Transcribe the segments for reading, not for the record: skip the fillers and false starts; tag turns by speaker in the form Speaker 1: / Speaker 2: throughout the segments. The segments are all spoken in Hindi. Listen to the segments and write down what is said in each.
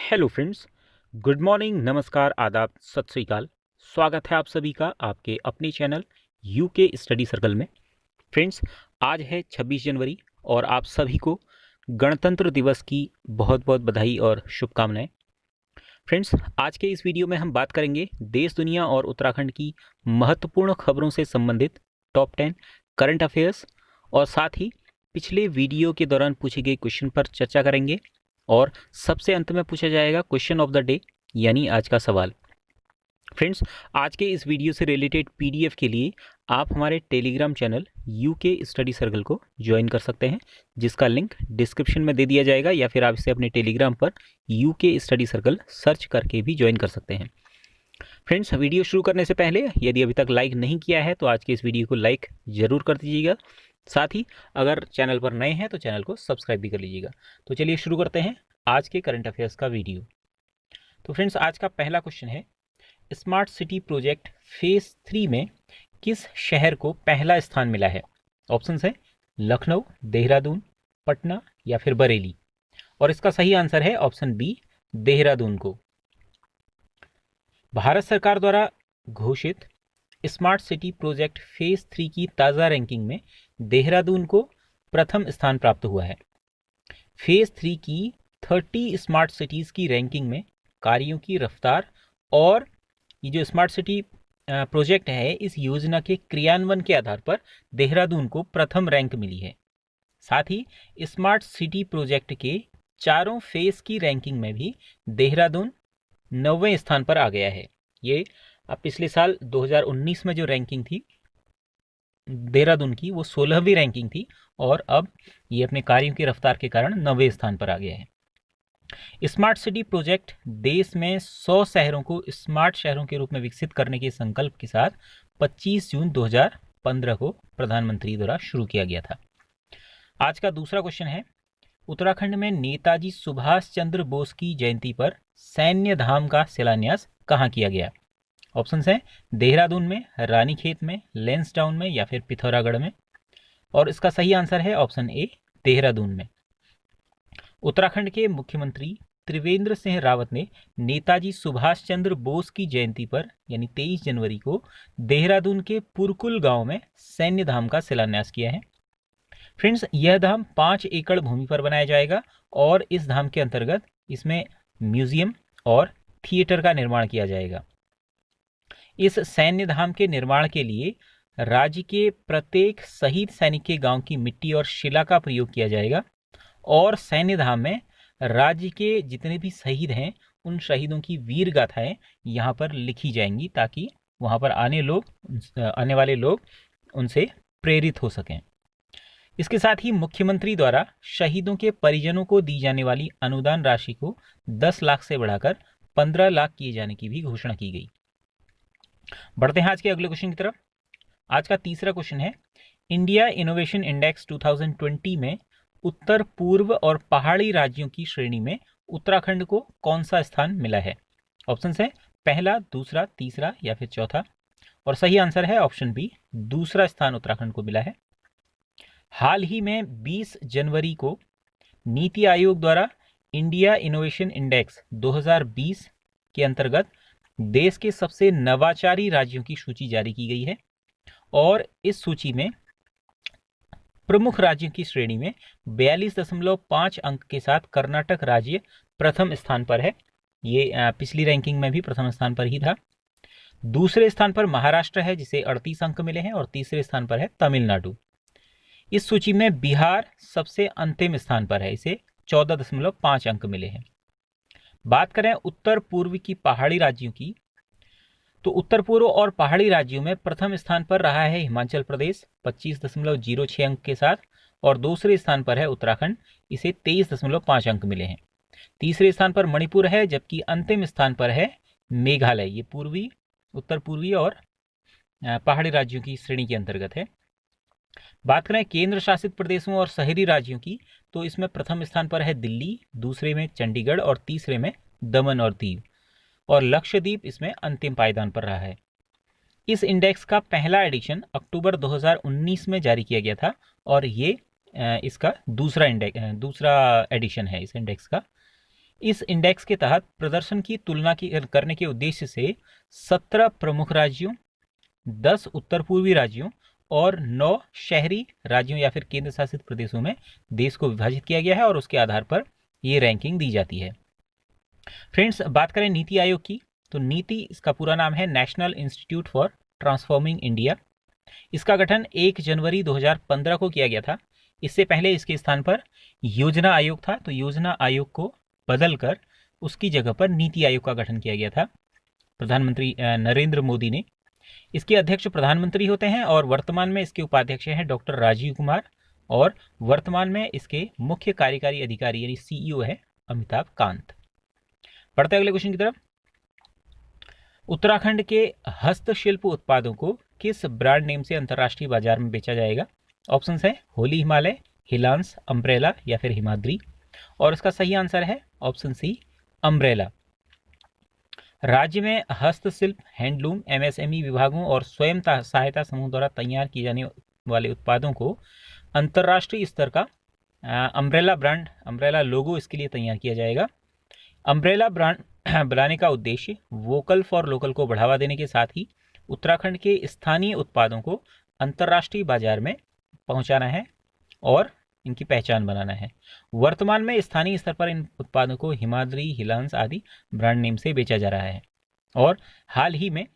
Speaker 1: हेलो फ्रेंड्स, गुड मॉर्निंग, नमस्कार, आदाब, सत श्री अकाल। स्वागत है आप सभी का आपके अपने चैनल यूके स्टडी सर्कल में। फ्रेंड्स, आज है 26 जनवरी और आप सभी को गणतंत्र दिवस की बहुत बहुत बधाई और शुभकामनाएं। फ्रेंड्स, आज के इस वीडियो में हम बात करेंगे देश, दुनिया और उत्तराखंड की महत्वपूर्ण खबरों से संबंधित टॉप 10 करंट अफेयर्स और साथ ही पिछले वीडियो के दौरान पूछे गए क्वेश्चन पर चर्चा करेंगे और सबसे अंत में पूछा जाएगा क्वेश्चन ऑफ द डे यानी आज का सवाल। फ्रेंड्स, आज के इस वीडियो से रिलेटेड पीडीएफ के लिए आप हमारे Telegram channel UK study circle को ज्वाइन कर सकते हैं, जिसका लिंक डिस्क्रिप्शन में दे दिया जाएगा, या फिर आप इसे अपने टेलीग्राम पर यूके स्टडी सर्कल सर्च करके भी ज्वाइन कर सकते हैं। फ्रेंड्स, वीडियो शुरू करने से पहले यदि अभी तक लाइक नहीं किया है तो आज के इस वीडियो को लाइक ज़रूर कर दीजिएगा। साथ ही अगर चैनल पर नए हैं तो चैनल को सब्सक्राइब भी कर लीजिएगा। तो चलिए शुरू करते हैं आज के करंट अफेयर्स का वीडियो। तो फ्रेंड्स, आज का पहला क्वेश्चन है, स्मार्ट सिटी प्रोजेक्ट फेज 3 में किस शहर को पहला स्थान मिला है? ऑप्शंस है लखनऊ, देहरादून, पटना या फिर बरेली। और इसका सही आंसर है ऑप्शन बी, देहरादून को। भारत सरकार द्वारा घोषित स्मार्ट सिटी प्रोजेक्ट फेज 3 की ताज़ा रैंकिंग में देहरादून को प्रथम स्थान प्राप्त हुआ है। फेज 3 की 30 स्मार्ट सिटीज़ की रैंकिंग में कार्यों की रफ्तार और ये जो स्मार्ट सिटी प्रोजेक्ट है, इस योजना के क्रियान्वयन के आधार पर देहरादून को प्रथम रैंक मिली है। साथ ही स्मार्ट सिटी प्रोजेक्ट के चारों फेज की रैंकिंग में भी देहरादून 9वें स्थान पर आ गया है। ये पिछले साल 2019 में जो रैंकिंग थी देहरादून की, वो 16वीं रैंकिंग थी और अब ये अपने कार्यों की रफ्तार के कारण 9वें स्थान पर आ गया है। स्मार्ट सिटी प्रोजेक्ट देश में 100 शहरों को स्मार्ट शहरों के रूप में विकसित करने के संकल्प के साथ 25 जून 2015 को प्रधानमंत्री द्वारा शुरू किया गया था। आज का दूसरा क्वेश्चन है, उत्तराखंड में नेताजी सुभाष चंद्र बोस की जयंती पर सैन्य धाम का शिलान्यास कहाँ किया गया? ऑप्शंस हैं देहरादून में, रानीखेत में, लेंसडाउन में या फिर पिथौरागढ़ में। और इसका सही आंसर है ऑप्शन ए, देहरादून में। उत्तराखंड के मुख्यमंत्री त्रिवेंद्र सिंह रावत ने नेताजी सुभाष चंद्र बोस की जयंती पर यानी 23 जनवरी को देहरादून के पुरकुल गांव में सैन्य धाम का शिलान्यास किया है। फ्रेंड्स, यह धाम 5 एकड़ भूमि पर बनाया जाएगा और इस धाम के अंतर्गत इसमें म्यूजियम और थिएटर का निर्माण किया जाएगा। इस सैन्य धाम के निर्माण के लिए राज्य के प्रत्येक शहीद सैनिक के गांव की मिट्टी और शिला का प्रयोग किया जाएगा और सैन्य धाम में राज्य के जितने भी शहीद हैं उन शहीदों की वीर गाथाएं यहाँ पर लिखी जाएंगी, ताकि वहाँ पर आने वाले लोग उनसे प्रेरित हो सकें। इसके साथ ही मुख्यमंत्री द्वारा शहीदों के परिजनों को दी जाने वाली अनुदान राशि को 10 लाख से बढ़ाकर 15 लाख किए जाने की भी घोषणा की गई। बढ़ते हैं आज के अगले क्वेश्चन की तरफ। आज का तीसरा क्वेश्चन है, इंडिया इनोवेशन इंडेक्स 2020 में उत्तर पूर्व और पहाड़ी राज्यों की श्रेणी में उत्तराखंड को कौन सा स्थान मिला है? ऑप्शंस है पहला, दूसरा, तीसरा या फिर चौथा। और सही आंसर है ऑप्शन बी, दूसरा स्थान उत्तराखंड को मिला है। हाल ही में 20 जनवरी को नीति आयोग द्वारा इंडिया इनोवेशन इंडेक्स 2020 के अंतर्गत देश के सबसे नवाचारी राज्यों की सूची जारी की गई है और इस सूची में प्रमुख राज्यों की श्रेणी में 42.5 अंक के साथ कर्नाटक राज्य प्रथम स्थान पर है। ये पिछली रैंकिंग में भी प्रथम स्थान पर ही था। दूसरे स्थान पर महाराष्ट्र है जिसे 38 अंक मिले हैं और तीसरे स्थान पर है तमिलनाडु। इस सूची में बिहार सबसे अंतिम स्थान पर है, इसे 14.5 अंक मिले हैं। बात करें उत्तर पूर्व की पहाड़ी राज्यों की, तो उत्तर पूर्व और पहाड़ी राज्यों में प्रथम स्थान पर रहा है हिमाचल प्रदेश 25.06 अंक के साथ और दूसरे स्थान पर है उत्तराखंड, इसे 23.5 अंक मिले हैं। तीसरे स्थान पर मणिपुर है जबकि अंतिम स्थान पर है मेघालय। ये पूर्वी, उत्तर पूर्वी और पहाड़ी राज्यों की श्रेणी के अंतर्गत है। बात करें केंद्र शासित प्रदेशों और शहरी राज्यों की, तो इसमें प्रथम स्थान पर है दिल्ली, दूसरे में चंडीगढ़ और तीसरे में दमन और दीव, और लक्षद्वीप इसमें अंतिम पायदान पर रहा है। इस इंडेक्स का पहला एडिशन अक्टूबर 2019 में जारी किया गया था और ये इसका दूसरा एडिशन है इस इंडेक्स का। इस इंडेक्स के तहत प्रदर्शन की तुलना करने के उद्देश्य से 17 प्रमुख राज्यों, 10 उत्तर पूर्वी राज्यों और 9 शहरी राज्यों या फिर केंद्र शासित प्रदेशों में देश को विभाजित किया गया है और उसके आधार पर ये रैंकिंग दी जाती है। फ्रेंड्स, बात करें नीति आयोग की, तो नीति, इसका पूरा नाम है national institute for transforming India. इसका गठन 1 जनवरी 2015 को किया गया था। इससे पहले इसके स्थान पर योजना आयोग था, तो योजना आयोग को बदलकर उसकी जगह पर नीति आयोग का गठन किया गया था प्रधानमंत्री नरेंद्र मोदी ने। इसके अध्यक्ष प्रधानमंत्री होते हैं और वर्तमान में इसके उपाध्यक्ष हैं डॉक्टर राजीव कुमार, और वर्तमान में इसके मुख्य कार्यकारी अधिकारी यानी सीईओ है अमिताभ कांत। बढ़ते अगले क्वेश्चन की तरफ। उत्तराखंड के हस्तशिल्प उत्पादों को किस ब्रांड नेम से अंतर्राष्ट्रीय बाजार में बेचा जाएगा? ऑप्शंस है होली हिमालय, हिलांस, अम्ब्रेला या फिर हिमाद्री। और इसका सही आंसर है ऑप्शन सी, अम्ब्रेला। राज्य में हस्तशिल्प, हैंडलूम, एमएसएमई विभागों और स्वयं सहायता समूह द्वारा तैयार किए जाने वाले उत्पादों को अंतर्राष्ट्रीय स्तर का अम्ब्रेला ब्रांड, अम्ब्रेला लोगो इसके लिए तैयार किया जाएगा। अम्ब्रेला ब्रांड बनाने का उद्देश्य वोकल फॉर लोकल को बढ़ावा देने के साथ ही उत्तराखंड के स्थानीय उत्पादों को अंतर्राष्ट्रीय बाजार में पहुंचाना है और इनकी पहचान बनाना है। वर्तमान में स्थानीय स्तर पर इन उत्पादों को हिमाद्री, हिलांस आदि ब्रांड नेम से बेचा जा रहा है और हाल ही में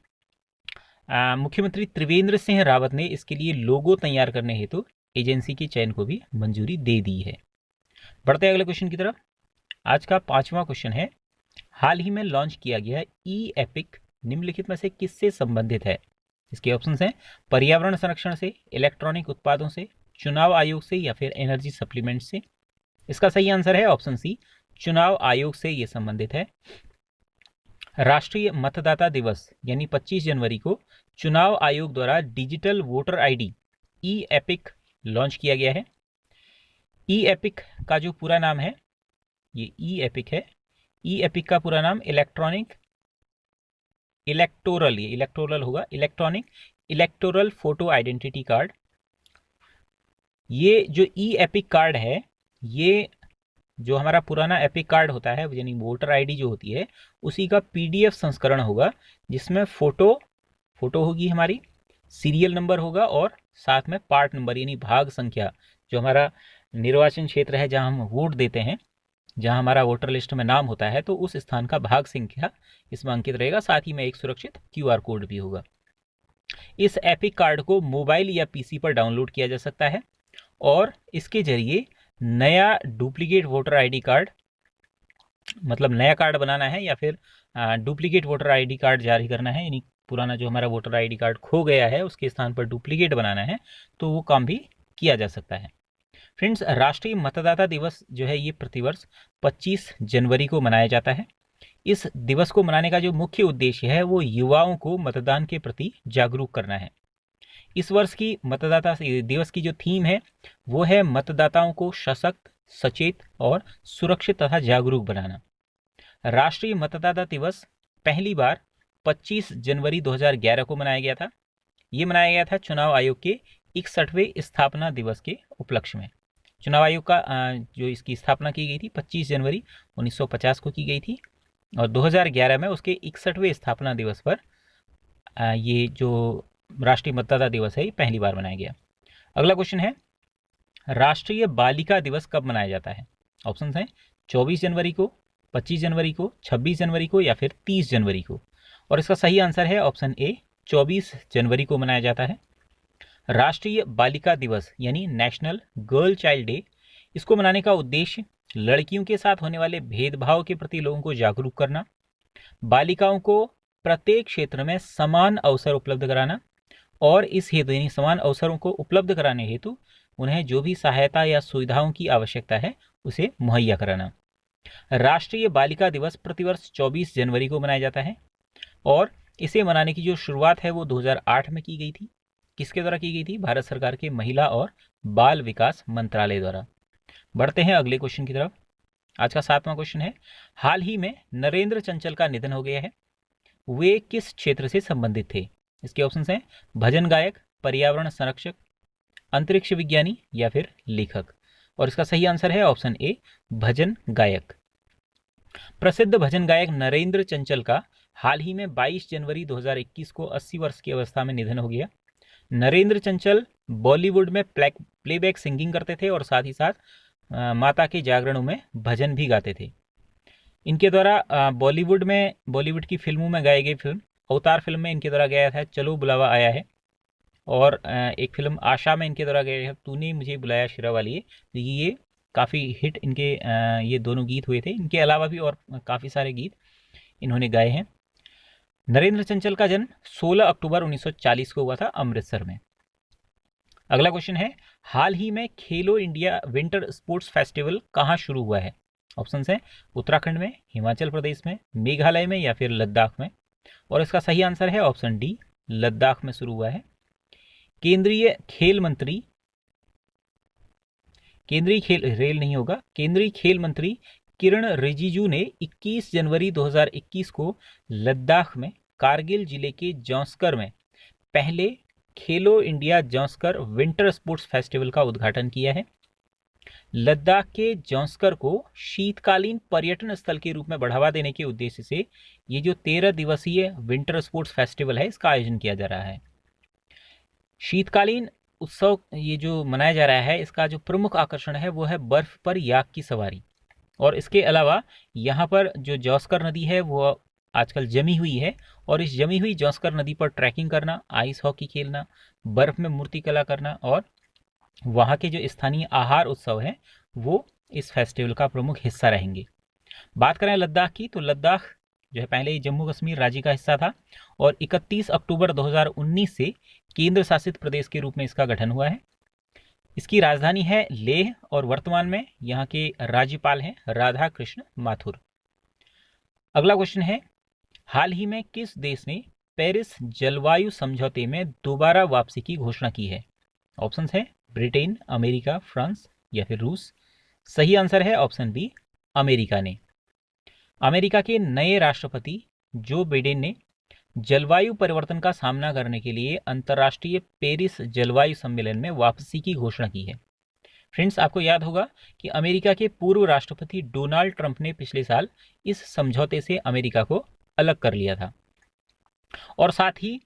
Speaker 1: मुख्यमंत्री त्रिवेंद्र सिंह रावत ने इसके लिए लोगो तैयार करने हेतु एजेंसी के चयन को भी मंजूरी दे दी है। बढ़ते हैं अगले क्वेश्चन की तरफ। आज का 5वां क्वेश्चन है, हाल ही में लॉन्च किया गया ई एपिक निम्नलिखित में से किससे संबंधित है? इसके ऑप्शंस हैं पर्यावरण संरक्षण से, इलेक्ट्रॉनिक उत्पादों से, चुनाव आयोग से या फिर एनर्जी सप्लीमेंट से। इसका सही आंसर है ऑप्शन सी, चुनाव आयोग से ये संबंधित है। राष्ट्रीय मतदाता दिवस यानी 25 जनवरी को चुनाव आयोग द्वारा digital voter ID e EPIC launch किया गया है। ई एपिक का जो पूरा नाम है, ये ई एपिक है, ई एपिक का पूरा नाम इलेक्टोरल होगा, electronic electoral photo identity card. ये जो ई एपिक कार्ड है, ये जो हमारा पुराना एपिक कार्ड होता है यानी वोटर आईडी जो होती है, उसी का पीडीएफ संस्करण होगा जिसमें फोटो होगी, हमारी सीरियल नंबर होगा और साथ में पार्ट नंबर यानी भाग संख्या, जो हमारा निर्वाचन क्षेत्र है जहां हम वोट देते हैं, जहां हमारा वोटर लिस्ट में नाम होता है, तो उस स्थान का भाग संख्या इसमें अंकित रहेगा। साथ ही में एक सुरक्षित क्यूआर कोड भी होगा। इस एपिक कार्ड को मोबाइल या पीसी पर डाउनलोड किया जा सकता है और इसके जरिए नया डुप्लीकेट वोटर आईडी कार्ड, मतलब नया कार्ड बनाना है या फिर डुप्लीकेट वोटर आईडी कार्ड जारी करना है, यानी पुराना जो हमारा वोटर आईडी कार्ड खो गया है उसके स्थान पर डुप्लीकेट बनाना है, तो वो काम भी किया जा सकता है। फ्रेंड्स, राष्ट्रीय मतदाता दिवस जो है ये प्रतिवर्ष 25 जनवरी को मनाया जाता है। इस दिवस को मनाने का जो मुख्य उद्देश्य है वो युवाओं को मतदान के प्रति जागरूक करना है। इस वर्ष की मतदाता दिवस की जो थीम है वो है मतदाताओं को सशक्त, सचेत और सुरक्षित तथा जागरूक बनाना। राष्ट्रीय मतदाता दिवस पहली बार 25 जनवरी 2011 को मनाया गया था। ये मनाया गया था चुनाव आयोग के 61वें स्थापना दिवस के उपलक्ष्य में। चुनाव आयोग का जो इसकी स्थापना की गई थी 25 जनवरी 1950 को की गई थी और 2011 में उसके 61वें स्थापना दिवस पर ये जो राष्ट्रीय मतदाता दिवस है ये पहली बार मनाया गया। अगला क्वेश्चन है, राष्ट्रीय बालिका दिवस कब मनाया जाता है? ऑप्शंस हैं 24 जनवरी को, 25 जनवरी को, 26 जनवरी को या फिर 30 जनवरी को। और इसका सही आंसर है ऑप्शन ए, 24 जनवरी को मनाया जाता है। राष्ट्रीय बालिका दिवस यानी नेशनल गर्ल चाइल्ड डे, इसको मनाने का उद्देश्य लड़कियों के साथ होने वाले भेदभाव के प्रति लोगों को जागरूक करना, बालिकाओं को प्रत्येक क्षेत्र में समान अवसर उपलब्ध कराना और इस हेतु यानी समान अवसरों को उपलब्ध कराने हेतु उन्हें जो भी सहायता या सुविधाओं की आवश्यकता है उसे मुहैया कराना। राष्ट्रीय बालिका दिवस प्रतिवर्ष 24 जनवरी को मनाया जाता है और इसे मनाने की जो शुरुआत है वो 2008 में की गई थी। किसके द्वारा की गई थी? भारत सरकार के महिला और बाल विकास मंत्रालय द्वारा। बढ़ते हैं अगले क्वेश्चन की तरफ। आज का 7वां क्वेश्चन है, हाल ही में नरेंद्र चंचल का निधन हो गया है, वे किस क्षेत्र से संबंधित थे? इसके ऑप्शंस हैं भजन गायक, पर्यावरण संरक्षक, अंतरिक्ष विज्ञानी या फिर लेखक। और इसका सही आंसर है ऑप्शन ए, भजन गायक। प्रसिद्ध भजन गायक नरेंद्र चंचल का हाल ही में 22 जनवरी 2021 को 80 वर्ष की अवस्था में निधन हो गया। नरेंद्र चंचल बॉलीवुड में प्लेबैक सिंगिंग करते थे और साथ ही साथ माता के जागरणों में भजन भी गाते थे। इनके द्वारा बॉलीवुड की फिल्मों में गाई गई फिल्म अवतार फिल्म में इनके द्वारा गाया था चलो बुलावा आया है, और एक फिल्म आशा में इनके द्वारा गाया है तूने मुझे बुलाया शिरा वाली है। तो ये काफ़ी हिट इनके ये दोनों गीत हुए थे। इनके अलावा भी और काफ़ी सारे गीत इन्होंने गाए हैं। नरेंद्र चंचल का जन्म 16 अक्टूबर 1940 को हुआ था अमृतसर में। अगला क्वेश्चन है, हाल ही में खेलो इंडिया विंटर स्पोर्ट्स फेस्टिवल कहाँ शुरू हुआ है? ऑप्शन है उत्तराखंड में, हिमाचल प्रदेश में, मेघालय में या फिर लद्दाख में। और इसका सही आंसर है ऑप्शन डी, लद्दाख में शुरू हुआ है। केंद्रीय खेल मंत्री केंद्रीय खेल मंत्री किरण रिजिजू ने 21 जनवरी 2021 को लद्दाख में कारगिल जिले के जौंस्कर में पहले खेलो इंडिया जौंस्कर विंटर स्पोर्ट्स फेस्टिवल का उद्घाटन किया है। लद्दाख के जौंस्कर को शीतकालीन पर्यटन स्थल के रूप में बढ़ावा देने के उद्देश्य से ये जो 13 दिवसीय विंटर स्पोर्ट्स फेस्टिवल है इसका आयोजन किया जा रहा है। शीतकालीन उत्सव ये जो मनाया जा रहा है इसका जो प्रमुख आकर्षण है वो है बर्फ पर याक की सवारी, और इसके अलावा यहाँ पर जो जौंस्कर नदी है वो आजकल जमी हुई है, और इस जमी हुई जौंस्कर नदी पर ट्रैकिंग करना, आइस हॉकी खेलना, बर्फ में मूर्तिकला करना और वहाँ के जो स्थानीय आहार उत्सव हैं वो इस फेस्टिवल का प्रमुख हिस्सा रहेंगे। बात करें लद्दाख की, तो लद्दाख जो है पहले ही जम्मू कश्मीर राज्य का हिस्सा था और 31 अक्टूबर 2019 से केंद्र शासित प्रदेश के रूप में इसका गठन हुआ है। इसकी राजधानी है लेह और वर्तमान में यहाँ के राज्यपाल हैं राधा कृष्ण माथुर। अगला क्वेश्चन है, हाल ही में किस देश ने पेरिस जलवायु समझौते में दोबारा वापसी की घोषणा की है? ऑप्शन है ब्रिटेन, अमेरिका, फ्रांस या फिर रूस। सही आंसर है ऑप्शन बी, अमेरिका ने। अमेरिका के नए राष्ट्रपति जो बाइडेन ने जलवायु परिवर्तन का सामना करने के लिए अंतर्राष्ट्रीय पेरिस जलवायु सम्मेलन में वापसी की घोषणा की है। फ्रेंड्स, आपको याद होगा कि अमेरिका के पूर्व राष्ट्रपति डोनाल्ड ट्रंप ने पिछले साल इस समझौते से अमेरिका को अलग कर लिया था, और साथ ही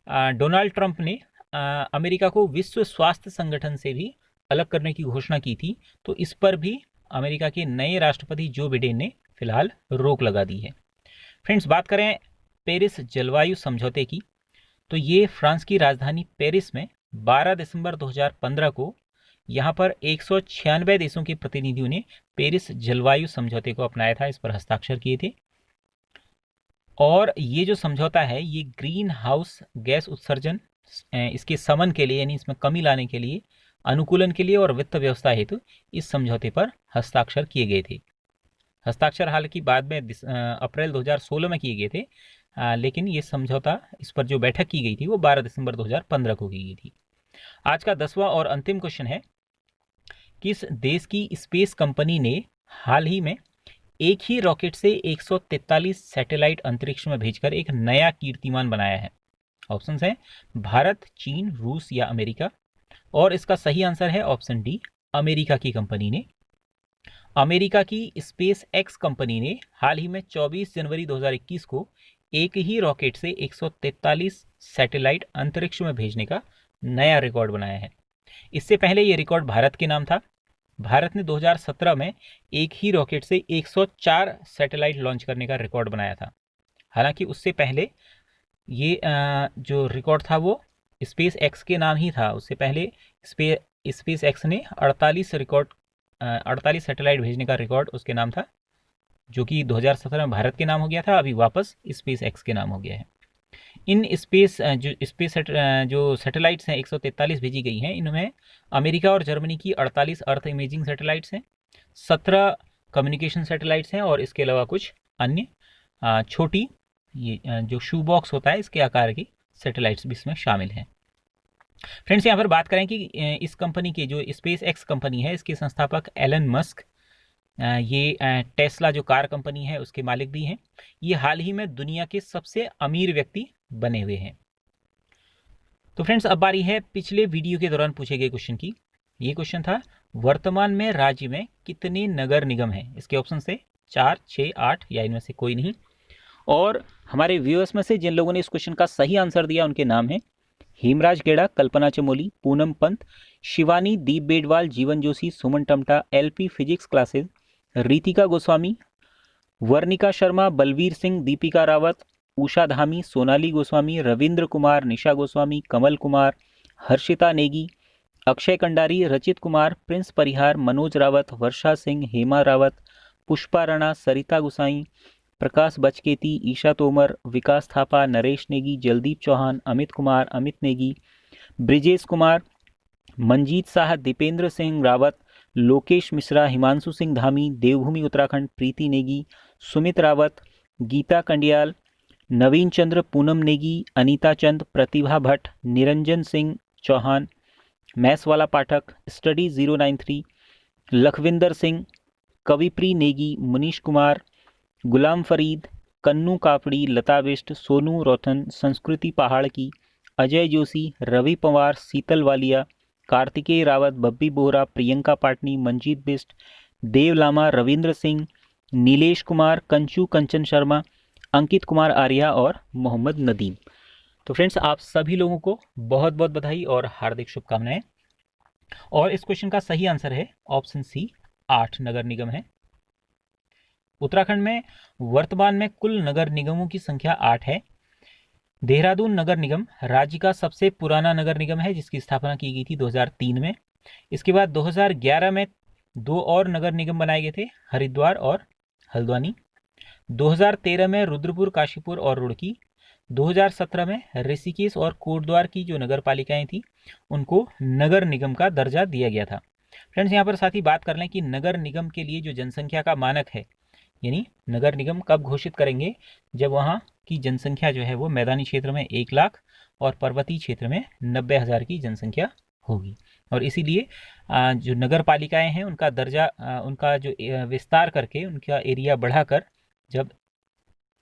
Speaker 1: डोनाल्ड ट्रंप ने अमेरिका को विश्व स्वास्थ्य संगठन से भी अलग करने की घोषणा की थी। तो इस पर भी अमेरिका के नए राष्ट्रपति जो बाइडेन ने फिलहाल रोक लगा दी है। फ्रेंड्स, बात करें पेरिस जलवायु समझौते की, तो ये फ्रांस की राजधानी पेरिस में 12 दिसंबर 2015 को यहाँ पर 196 देशों के प्रतिनिधियों ने पेरिस जलवायु समझौते को अपनाया था, इस पर हस्ताक्षर किए थे। और ये जो समझौता है ये ग्रीन हाउस गैस उत्सर्जन इसके समन के लिए, यानी इसमें कमी लाने के लिए, अनुकूलन के लिए और वित्त व्यवस्था हेतु इस समझौते पर हस्ताक्षर किए गए थे। हस्ताक्षर हालांकि बाद में अप्रैल 2016 में किए गए थे, लेकिन ये समझौता, इस पर जो बैठक की गई थी वो 12 दिसंबर 2015 को की गई थी। आज का 10वां और अंतिम क्वेश्चन है, किस देश की स्पेस कंपनी ने हाल ही में एक ही रॉकेट से 143 सैटेलाइट अंतरिक्ष में भेजकर एक नया कीर्तिमान बनाया है? ऑप्शंस हैं भारत, चीन, रूस या अमेरिका। और इसका सही आंसर है ऑप्शन डी, अमेरिका की कंपनी ने। अमेरिका की स्पेस एक्स कंपनी ने हाल ही में 24 जनवरी 2021 को एक ही रॉकेट से 143 सैटेलाइट अंतरिक्ष में भेजने का नया रिकॉर्ड बनाया है। इससे पहले ये रिकॉर्ड भारत के नाम था। भारत ने 2017 में एक ही रॉकेट से 104 सैटेलाइट लॉन्च करने का रिकॉर्ड बनाया था। हालांकि उससे पहले ये जो रिकॉर्ड था वो स्पेस एक्स के नाम ही था। उससे पहले स्पेस एक्स ने 48 सैटेलाइट भेजने का रिकॉर्ड उसके नाम था, जो कि 2017 में भारत के नाम हो गया था, अभी वापस स्पेस एक्स के नाम हो गया है। इन जो सैटेलाइट्स हैं 143 भेजी गई हैं, इनमें अमेरिका और जर्मनी की 48 अर्थ इमेजिंग सैटेलाइट्स हैं, 17 कम्युनिकेशन सैटेलाइट्स हैं और इसके अलावा कुछ अन्य छोटी ये जो शू बॉक्स होता है इसके आकार की सैटेलाइट्स भी इसमें शामिल हैं। फ्रेंड्स, यहाँ पर बात करें कि इस कंपनी के जो स्पेस एक्स कंपनी है इसके संस्थापक एलन मस्क, ये टेस्ला जो कार कंपनी है उसके मालिक भी हैं। ये हाल ही में दुनिया के सबसे अमीर व्यक्ति बने हुए हैं। तो फ्रेंड्स, अब बारी है पिछले वीडियो के दौरान पूछे गए क्वेश्चन की। ये क्वेश्चन था, वर्तमान में राज्य में कितने नगर निगम हैं? इसके ऑप्शन थे 4, 6, 8 या इनमें से कोई नहीं। और हमारे व्यूअर्स में से जिन लोगों ने इस क्वेश्चन का सही आंसर दिया उनके नाम हैं हेमराज गेड़ा, कल्पना Chamoli, Poonam Pant, Shivani, Deep Bedwal, Jeevan Joshi, Suman Tamta, LP physics classes, Ritika Goswami, Varnika Sharma, Balveer Singh, Deepika Rawat, Usha Dhami, Sonali Goswami, Ravindra Kumar, Nisha Goswami, Kamal Kumar, Harshita Negi, Akshay Kandari, Rachit Kumar, Prince Parihar, Manoj Rawat, Varsha Singh, Hema Rawat, Pushpa Rana, Sarita Gusain, Prakash Bachketi, Isha Tomar, Vikas Thapa, Naresh Negi, Jaldeep Chauhan, Amit Kumar, Amit Negi, Brijesh Kumar, Manjeet Shah, Deependra Singh Rawat, Lokesh Mishra, Himanshu Singh Dhami, देवभूमि उत्तराखंड, प्रीति नेगी, सुमित रावत, गीता कंडियाल, नवीन चंद्र, पूनम नेगी, अनीता चंद, प्रतिभा भट्ट, निरंजन सिंह चौहान, मैथ्स वाला पाठक, स्टडी 093, लखविंदर सिंह, कविप्री नेगी, मुनीश कुमार, गुलाम फरीद, कन्नू कापड़ी, लता बिष्ट, सोनू रोथन, संस्कृति पहाड़ की, अजय जोशी, रवि पवार, शीतल वालिया, कार्तिकेय रावत, बब्बी बोहरा, प्रियंका पाटनी, मंजीत बिष्ट, देव लामा, रविंद्र सिंह, नीलेश कुमार, कंचू कंचन शर्मा, अंकित कुमार आर्या और मोहम्मद नदीम। तो फ्रेंड्स, आप सभी लोगों को बहुत बहुत बधाई और हार्दिक शुभकामनाएं। और इस क्वेश्चन का सही आंसर है ऑप्शन सी, 8 नगर निगम है। उत्तराखंड में वर्तमान में कुल नगर निगमों की संख्या 8 है। देहरादून नगर निगम राज्य का सबसे पुराना नगर निगम है, जिसकी स्थापना की गई थी 2003 में। इसके बाद 2011 में 2 और नगर निगम बनाए गए थे, हरिद्वार और हल्द्वानी। 2013 में रुद्रपुर, काशीपुर और रुड़की। 2017 में ऋषिकेश और कोटद्वार की जो नगर पालिकाएं थी उनको नगर निगम का दर्जा दिया गया था। फ्रेंड्स, यहाँ पर साथ ही बात कर लें कि नगर निगम के लिए जो जनसंख्या का मानक है, यानी नगर निगम कब घोषित करेंगे, जब वहाँ की जनसंख्या जो है वो मैदानी क्षेत्र में 1 लाख और पर्वतीय क्षेत्र में 90,000 की जनसंख्या होगी। और इसीलिए जो नगर पालिकाएँ हैं उनका दर्जा, उनका जो विस्तार करके, उनका एरिया बढ़ाकर जब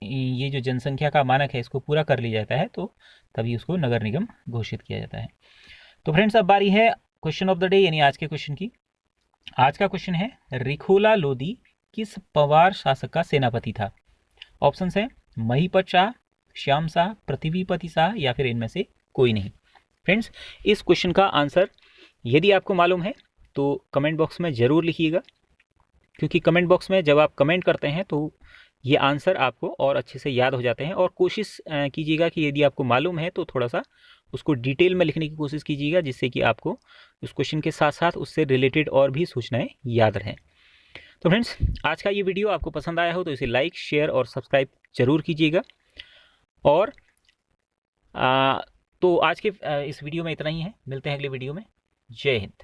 Speaker 1: ये जो जनसंख्या का मानक है इसको पूरा कर लिया जाता है तो तभी उसको नगर निगम घोषित किया जाता है। तो फ्रेंड्स, अब बारी है क्वेश्चन ऑफ द डे यानी आज के क्वेश्चन की। आज का क्वेश्चन है, रिखोला लोधी किस पवार शासक का सेनापति था? ऑप्शन है महीपत शाह, श्याम शाह, पृथ्वीपति शाह या फिर इनमें से कोई नहीं। फ्रेंड्स, इस क्वेश्चन का आंसर यदि आपको मालूम है तो कमेंट बॉक्स में ज़रूर लिखिएगा, क्योंकि कमेंट बॉक्स में जब आप कमेंट करते हैं तो ये आंसर आपको और अच्छे से याद हो जाते हैं। और कोशिश कीजिएगा कि यदि आपको मालूम है तो थोड़ा सा उसको डिटेल में लिखने की कोशिश कीजिएगा, जिससे कि आपको उस क्वेश्चन के साथ साथ उससे रिलेटेड और भी सूचनाएं याद रहें। तो फ्रेंड्स, आज का ये वीडियो आपको पसंद आया हो तो इसे लाइक, शेयर और सब्सक्राइब जरूर कीजिएगा। और तो आज के इस वीडियो में इतना ही है, मिलते हैं अगले वीडियो में। जय हिंद।